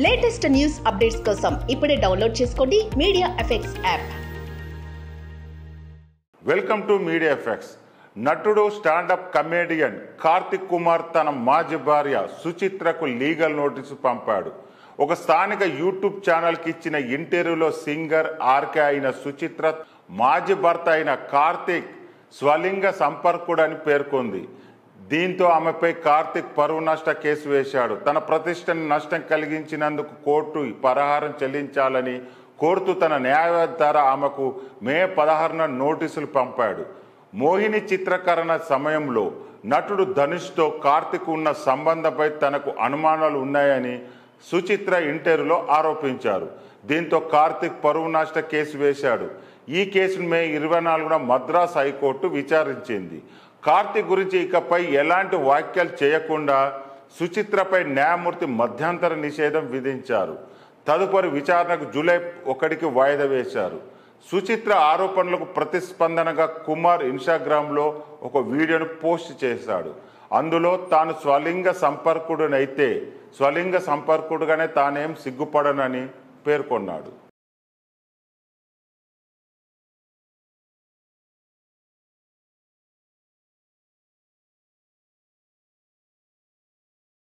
Latest news updates కోసం ఇప్పుడే download చేసుకోండి media effects app. Welcome to media effects. నటుడు స్టాండప్ కమేడియన్ కార్తిక్ కుమార్ తన మాజీ భార్య సుచిత్రకు లీగల్ నోటీసు పంపాడు. ఒక స్థానిక యూట్యూబ్ ఛానల్కి ఇచ్చిన ఇంటర్వ్యూలో సింగర్ ఆర్కే అయిన సుచిత్ర మాజీ భర్త అయిన కార్తిక్ స్వలింగ సంపర్కుడని పేర్కొంది. దీంతో ఆమెపై కార్తిక్ పరువు నష్ట కేసు వేశాడు. తన ప్రతిష్టను నష్టం కలిగించినందుకు కోర్టు పరిహారం చెల్లించాలని కోరుతూ తన న్యాయవాది ద్వారా ఆమెకు మే 16న నోటీసులు పంపాడు. మోహిని చిత్రీకరణ సమయంలో నటుడు ధనుష్తో కార్తిక్ ఉన్న సంబంధంపై తనకు అనుమానాలు ఉన్నాయని సుచిత్ర ఇంటర్వ్యూలో ఆరోపించారు. దీంతో కార్తిక్ పరువు నష్ట కేసు వేశాడు. ఈ కేసును మే 24న మద్రాస్ హైకోర్టు విచారించింది. కార్తిక్ గురించి ఇకపై ఎలాంటి వ్యాఖ్యలు చేయకుండా సుచిత్రపై న్యాయమూర్తి మధ్యంతర నిషేధం విధించారు. తదుపరి విచారణకు జూలై 1కి వాయిదా వేశారు. సుచిత్ర ఆరోపణలకు ప్రతిస్పందనగా కుమార్ ఇన్స్టాగ్రామ్లో ఒక వీడియోను పోస్ట్ చేశాడు. అందులో తాను స్వలింగ సంపర్కుడునైతే స్వలింగ సంపర్కుడుగానే తానేం సిగ్గుపడనని పేర్కొన్నాడు.